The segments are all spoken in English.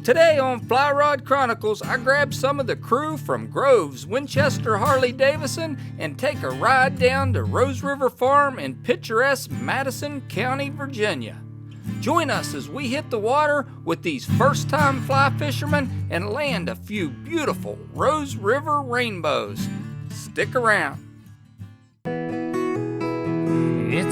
Today on Fly Rod Chronicles, I grabbed some of the crew from Grove's Winchester Harley Davidson and take a ride down to Rose River Farm in picturesque Madison County, Virginia. Join us as we hit the water with these first-time fly fishermen and land a few beautiful Rose River rainbows. Stick around. It's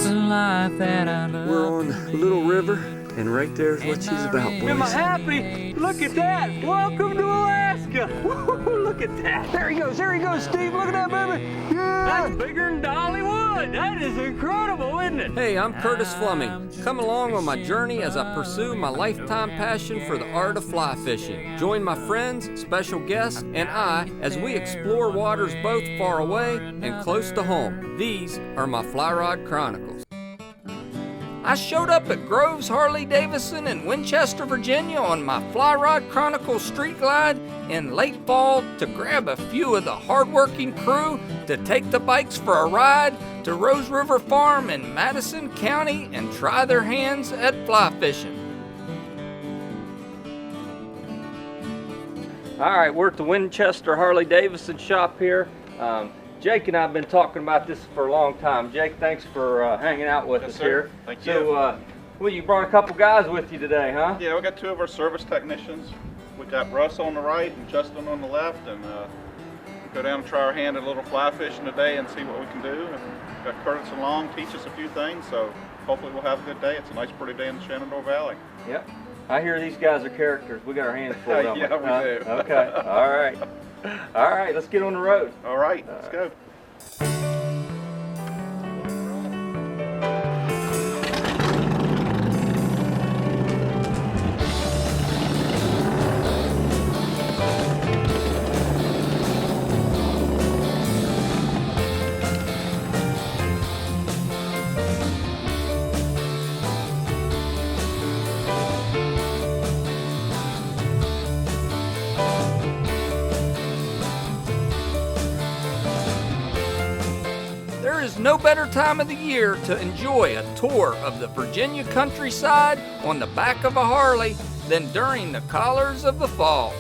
a life that I love. We're on Little River, and right there is what she's about, boys. Am I happy? Look at that! Welcome to Alaska! Look at that! There he goes, Steve! Look at that, baby! Yeah! That's bigger than Dollywood! That is incredible, isn't it? Hey, I'm Curtis Fleming. Come along on my journey as I pursue my lifetime passion for the art of fly fishing. Join my friends, special guests, and I as we explore waters both far away and close to home. These are my Fly Rod Chronicles. I showed up at Grove's Harley Davidson in Winchester, Virginia on my Fly Rod Chronicles street glide in late fall to grab a few of the hardworking crew to take the bikes for a ride to Rose River Farm in Madison County and try their hands at fly fishing. All right, we're at the Winchester Harley Davidson shop here. Jake and I have been talking about this for a long time. Jake, thanks for hanging out with us here. Thank you. So, well, you brought a couple guys with you today, huh? Yeah, we got two of our service technicians. We got Russ on the right and Justin on the left, and go down and try our hand at a little fly fishing today and see what we can do. And got Curtis along, teach us a few things, so hopefully we'll have a good day. It's a nice, pretty day in the Shenandoah Valley. Yep. I hear these guys are characters. We got our hands full, don't we? Yeah, we do. Okay. All right. All right, let's get on the road. All right, let's go. There is no better time of the year to enjoy a tour of the Virginia countryside on the back of a Harley than during the colors of the fall.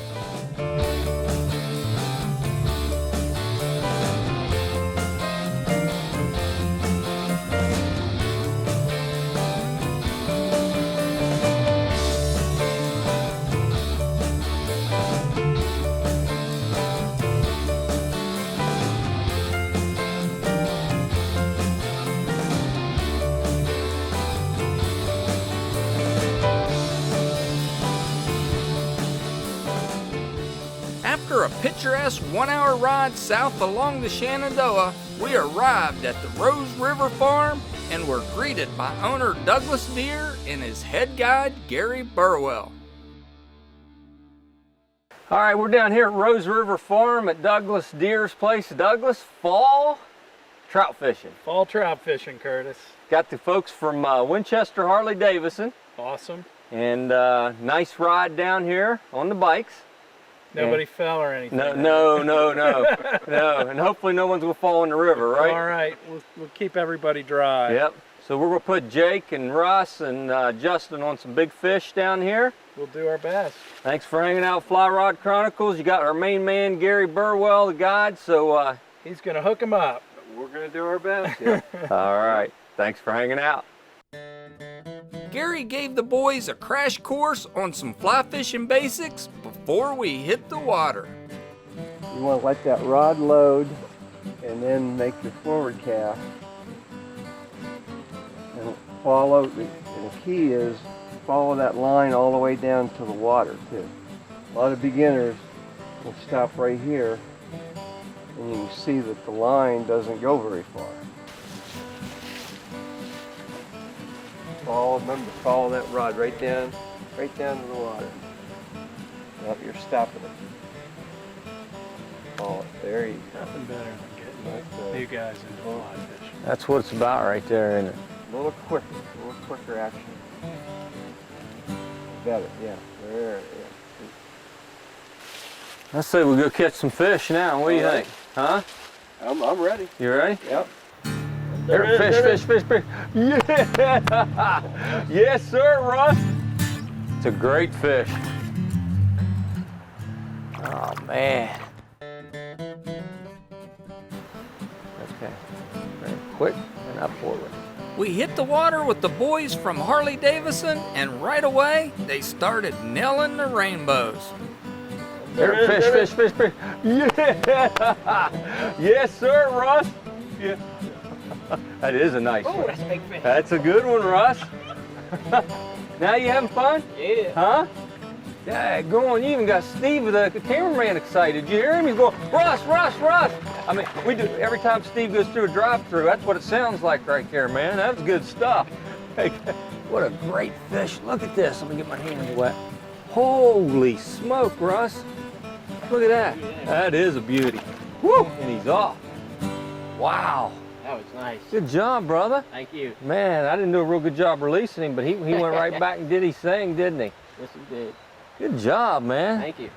After a picturesque one-hour ride south along the Shenandoah, we arrived at the Rose River Farm and were greeted by owner Douglas Deere and his head guide Gary Burwell. All right, we're down here at Rose River Farm at Douglas Deere's place. Douglas, fall trout fishing. Fall trout fishing, Curtis. Got the folks from Winchester Harley Davidson. Awesome. And nice ride down here on the bikes. Nobody fell or anything. No, and hopefully no one's gonna fall in the river, right? All right, we'll keep everybody dry. Yep. So we're gonna put Jake and Russ and Justin on some big fish down here. We'll do our best. Thanks for hanging out, Fly Rod Chronicles. You got our main man Gary Burwell, the guide. So He's gonna hook him up. we're gonna do our best. Yeah. All right. Thanks for hanging out. Gary gave the boys a crash course on some fly fishing basics before we hit the water. You want to let that rod load and then make your forward cast and follow, and the key is follow that line all the way down to the water too. A lot of beginners will stop right here and you can see that the line doesn't go very far. Remember, follow that rod right down to the water. Yep, you're stopping it. Follow it. There you go. Nothing better than getting you guys into fly fishing. That's what it's about right there, isn't it? A little quicker action. Better, yeah. There, yeah. I say we go catch some fish now. What do you think? Huh? I'm ready. You ready? Yep. There, fish. Yeah! Yes, sir, Russ. It's a great fish. man. Okay, very quick and up forward. We hit the water with the boys from Harley Davidson, and right away, they started nailing the rainbows. There, fish. Yeah! Yes, sir, Russ. Yeah. That is a nice one. That's a big fish. That's a good one, Russ. Now you having fun? Yeah. Huh? Yeah, go on. You even got Steve, the cameraman, excited. You hear him? He's going, Russ. I mean, we do every time Steve goes through a drive-through. That's what it sounds like right there, man. That was good stuff. Hey, what a great fish. Look at this. Let me get my hands wet. Holy smoke, Russ. Look at that. That is a beauty. Woo! And he's off. Wow. That was nice. Good job, brother. Thank you. Man, I didn't do a real good job releasing him, but he went right back and did his thing, didn't he? Yes, he did. Good job, man. Thank you.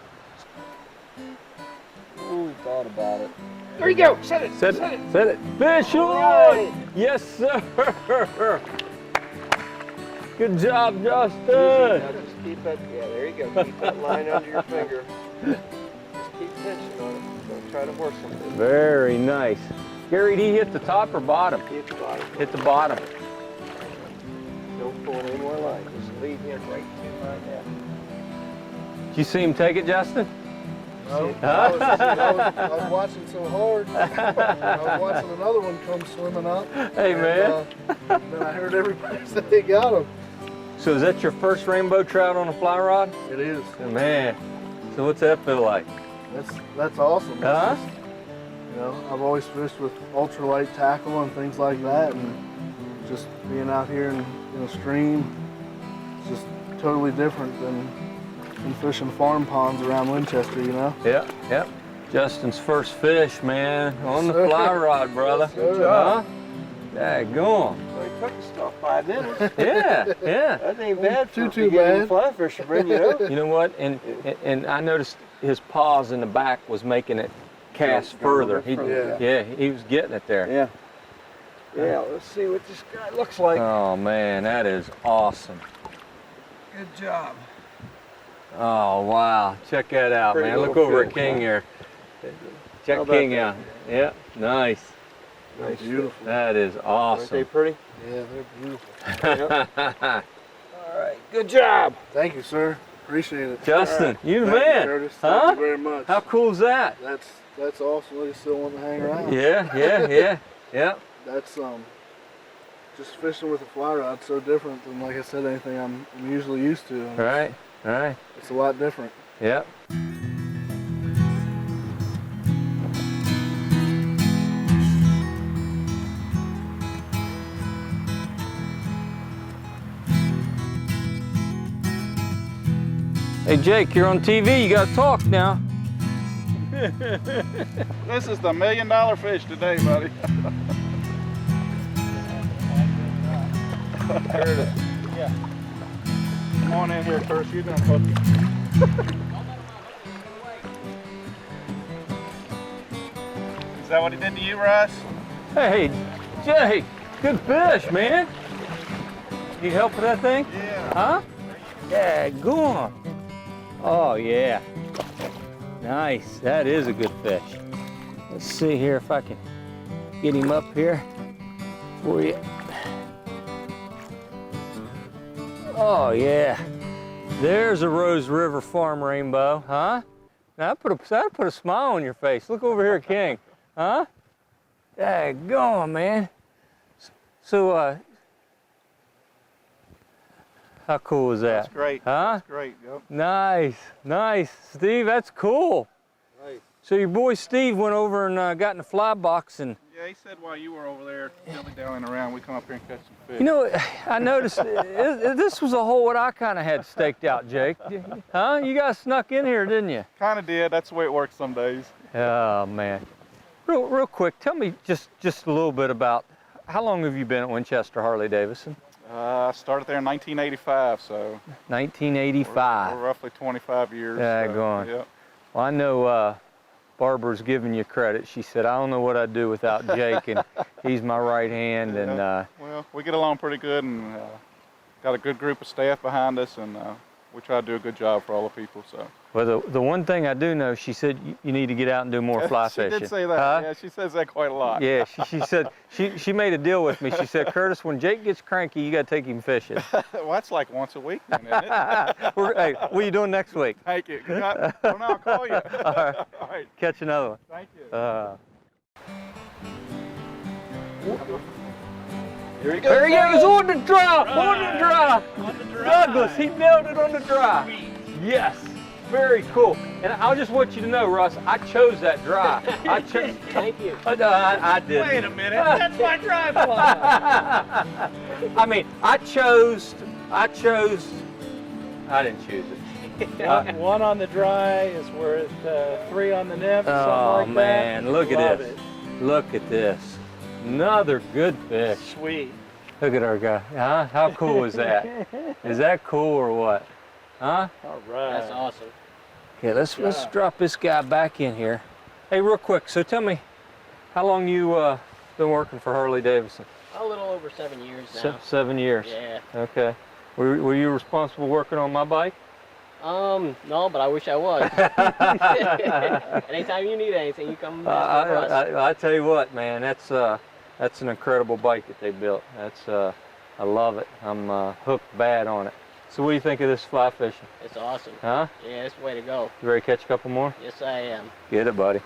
Ooh, thought about it. There you go. Set it. Set it. Fish on! Yes, sir. Good job, Justin. Now just keep that, yeah, there you go. Keep that line under your finger. Just keep tension on it. Don't try to horse him. Very nice. Gary, did he hit the top or bottom? Hit the bottom. Hit the bottom. Don't pull any more line. Just lead him right to my net. Did you see him take it, Justin? No, I was watching so hard. I was watching another one come swimming up. Hey, man. Then I heard everybody say they got him. So is that your first rainbow trout on a fly rod? It is. Man. So what's that feel like? That's awesome. Huh? You know, I've always fished with ultralight tackle and things like that, and just being out here in a stream, it's just totally different than fishing farm ponds around Winchester, you know? Yep. Justin's first fish, man, on the Yes, sir. fly rod, brother. Yes, sir. Huh? Daggone. So he took the stuff 5 minutes. Yeah. That ain't bad for Too beginning bad. fly fisherman, you know? You know what? And I noticed his paws in the back was making it cast further. He was getting it there. Yeah. Yeah, let's see what this guy looks like. Oh man, that is awesome. Good job. Oh wow, check that out, Pretty man. Look little over at fish, King huh? here. Check How about King that? out. Yeah, nice. Nice. Beautiful. That is Aren't they awesome. pretty? Yeah, they're beautiful. All right, good job. Thank you, sir. Appreciate it. Justin, you the Thank you, man. Curtis. Huh? Thank you very much. How cool is that? That's awesome. They still want to hang around. Yeah. That's just fishing with a fly rod so different than, like I said, anything I'm usually used to. Right. It's a lot different. Yep. Hey Jake, you're on TV, you gotta talk now. This is the $1 million fish today, buddy. There it is. Yeah. Come on in here, Curtis. You're gonna hook it. Is that what he did to you, Russ? Hey, Jake, good fish, man. Need help with that thing? Yeah. Huh? Yeah, go on. Oh yeah. Nice, that is a good fish. Let's see here if I can get him up here for you. Oh yeah. There's a Rose River Farm rainbow, huh? Now that put a smile on your face. Look over here, King. Huh? Daggone, man. So, how cool is that? That's great. Huh? That's great. Yep. Nice. Steve, that's cool. Nice. So your boy Steve went over and got in the fly box and, Yeah, he said while you were over there dilly-dallying around, we come up here and catch some fish. you know, I noticed this was a hole that I kind of had staked out, Jake. Huh? You guys snuck in here, didn't you? Kind of did. That's the way it works some days. Oh, man. Real quick, tell me just a little bit about, how long have you been at Winchester Harley Davidson? I started there in 1985, so 1985. we're roughly 25 years. Daggone. Yep. Well, I know Barbara's giving you credit. She said, I don't know what I'd do without Jake, and he's my right hand. And Well, we get along pretty good, and got a good group of staff behind us, and we try to do a good job for all the people. So. Well, the one thing I do know, she said you need to get out and do more fly She fishing. did say that. Huh? Yeah, she says that quite a lot. Yeah, she said she made a deal with me. She said, Curtis, when Jake gets cranky, you got to take him fishing. Well, that's like once a week, then, isn't it? Hey, what are you doing next week? Thank you. I'll call you. All right. All right. Catch another one. Thank you. Here he goes. There he goes on the drop, on the drop. Douglas, he nailed it on the drop. Yes, very cool. And I just want you to know, Russ, I chose that dry. Thank you. I did. Wait a minute, that's my dry fly. I mean, I didn't choose it. One on the dry is worth 3 on the nip, Oh something like man, that. look Love at this. Look at this. Another good fish. Sweet. Look at our guy. Huh? How cool is that? Is that cool or what? Huh? All right. That's awesome. Okay, let's drop this guy back in here. Hey, real quick, so tell me, how long you been working for Harley Davidson? A little over 7 years now. 7 years. Yeah. Okay. Were you responsible working on my bike? No, but I wish I was. Anytime you need anything, you come ask for us. I tell you what, man, that's an incredible bike that they built. I love it. I'm hooked bad on it. So what do you think of this fly fishing? It's awesome. Huh? Yeah, it's the way to go. You ready to catch a couple more? Yes, I am. Get it, buddy.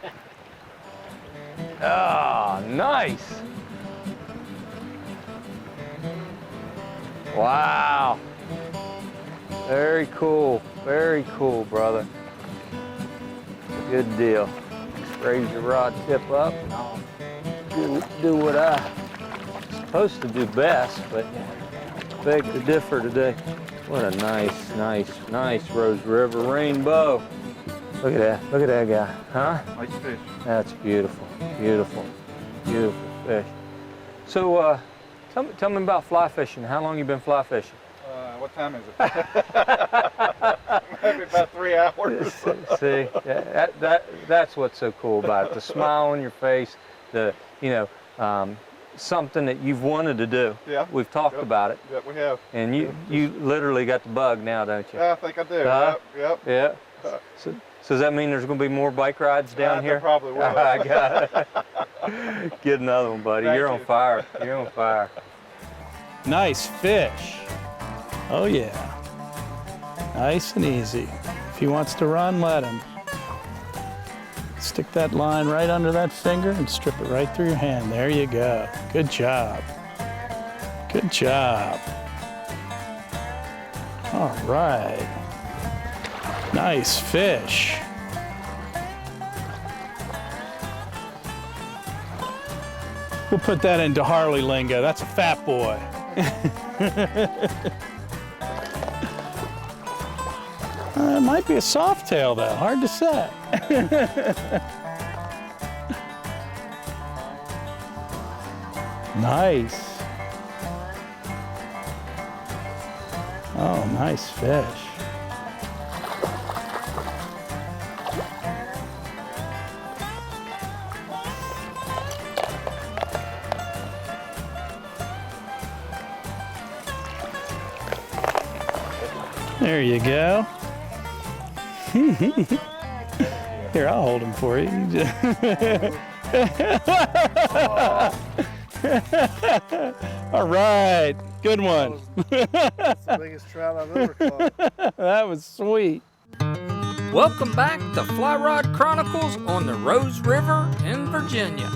Ah, nice. Wow. Very cool, brother. Good deal. Raise your rod tip up. Do what I'm supposed to do best, but beg to differ today. What a nice Rose River rainbow. Look at that guy, huh? Nice fish. That's beautiful fish. So, tell me about fly fishing. How long you been fly fishing? What time is it? Maybe about 3 hours. See, that's what's so cool about it. The smile on your face, something that you've wanted to do. Yeah. We've talked about it. Yep, we have. And you literally got the bug now, don't you? Yeah, I think I do. Yep. Yeah. So does that mean there's going to be more bike rides down here? There probably will. I got it. Get another one, buddy. You're on fire. You're on fire. Nice fish. Oh yeah. Nice and easy. If he wants to run, let him. Stick that line right under that finger and strip it right through your hand. There you go. Good job. Good job. All right. Nice fish. We'll put that into Harley lingo. That's a fat boy. It might be a soft tail though, hard to say. Nice. Oh, nice fish. There you go. Here, I'll hold him for you. All right, good one. That's the biggest trout I've ever caught. That was sweet. Welcome back to Fly Rod Chronicles on the Rose River in Virginia.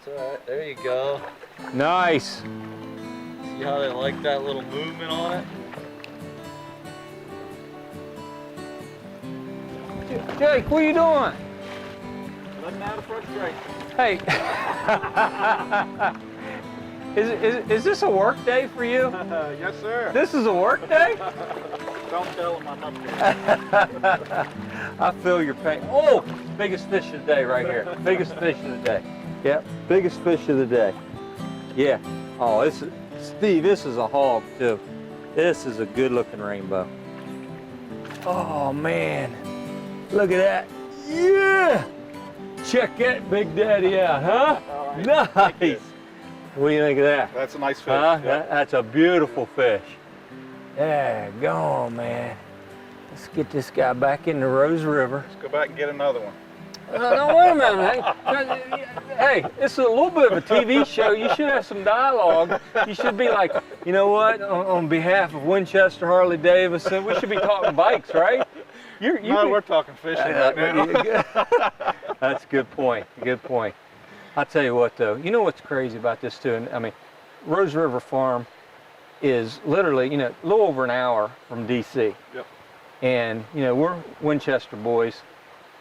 That's all right. There you go. Nice. See how they like that little movement on it? Jake, what are you doing? Letting out of frustration. Hey. Is this a work day for you? Yes, sir. This is a work day? Don't tell them I'm up here. I feel your pain. Oh, biggest fish of the day right here. Biggest fish of the day. Yep, biggest fish of the day. Yeah. Oh, Steve, this is a hog too. This is a good looking rainbow. Oh man, look at that. Yeah! Check that Big Daddy out, huh? Right. Nice. What do you think of that? That's a nice fish. Huh? Yep. That's a beautiful fish. Yeah, go on, man. Let's get this guy back in the Rose River. Let's go back and get another one. No, wait a minute. Hey, it's a little bit of a TV show. You should have some dialogue. You should be like, you know what? On behalf of Winchester Harley Davidson, we should be talking bikes, right? We're talking fishing right now. That's a good point. Good point. I'll tell you what, though. You know what's crazy about this too? And I mean, Rose River Farm is literally, a little over an hour from DC. Yep. And we're Winchester boys,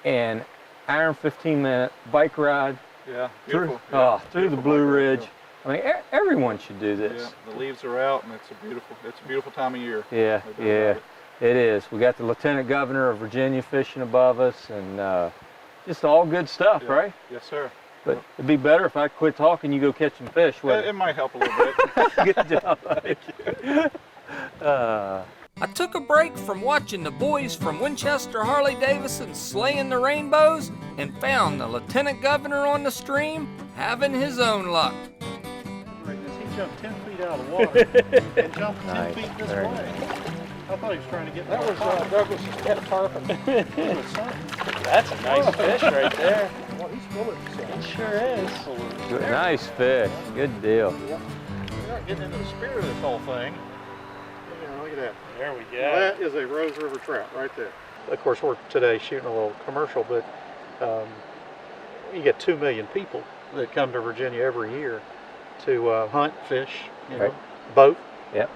and hour and 15-minute bike ride. Yeah, Through beautiful. through the Blue Ridge. I mean, everyone should do this. Yeah, the leaves are out, and it's a beautiful time of year. Yeah, yeah, it is. We got the Lieutenant Governor of Virginia fishing above us, and just all good stuff, Yeah. right? Yes, sir. But it'd be better if I quit talking, you go catch some fish, wouldn't It might help a little bit. Good job, buddy. I took a break from watching the boys from Winchester Harley Davidson slaying the rainbows and found the Lieutenant Governor on the stream having his own luck. He jumped 10 feet out of the water and jumped 10 feet this way. I thought he was trying to get that. Was Douglas's pet tarpon. That's a nice fish right there. Well, he's full of himself. It sure is. Nice fish. Good deal. We're not getting into the spirit of this whole thing. Yeah, look at that. There we go. That is a Rose River trout right there. Of course, we're today shooting a little commercial, but you get 2 million people that come to Virginia every year to hunt, fish, boat. Yep.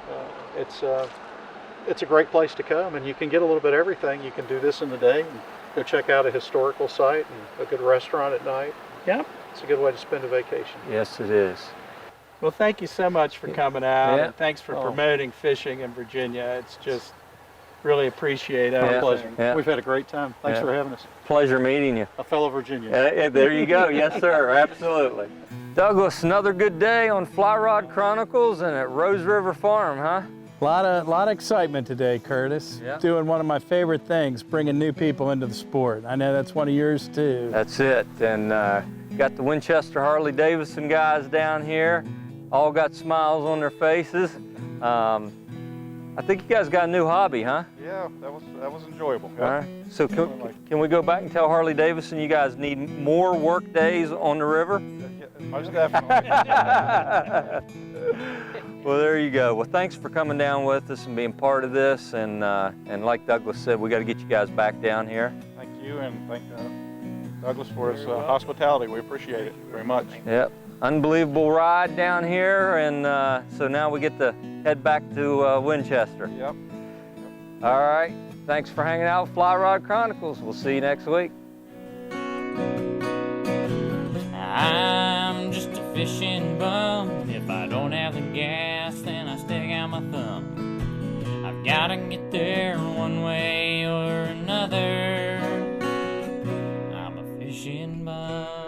It's a great place to come, and you can get a little bit of everything. You can do this in the day, and go check out a historical site and a good restaurant at night. Yep. It's a good way to spend a vacation. Yes, it is. Well, thank you so much for coming out, Yeah. and thanks for promoting fishing in Virginia. It's just really appreciate it. Yeah. Pleasure. Yeah. We've had a great time. Thanks Yeah. for having us. Pleasure meeting you. A fellow Virginian. There you go. Yes, sir. Absolutely. Douglas, another good day on Fly Rod Chronicles and at Rose River Farm, huh? A lot of excitement today, Curtis. Yeah. Doing one of my favorite things, bringing new people into the sport. I know that's one of yours too. That's it. And got the Winchester Harley Davidson guys down here. All got smiles on their faces. I think you guys got a new hobby, huh? Yeah, that was enjoyable. All right. So can we go back and tell Harley Davidson you guys need more work days on the river? Most definitely. Well, there you go. Well, thanks for coming down with us and being part of this. And like Douglas said, we got to get you guys back down here. Thank you, and thank Douglas for his hospitality. We appreciate it very much. Yep. Unbelievable ride down here, and so now we get to head back to Winchester. Yep. All right. Thanks for hanging out with Fly Rod Chronicles. We'll see you next week. I'm just a fishing bum. If I don't have the gas, then I stick out my thumb. I've gotta get there one way or another. I'm a fishing bum.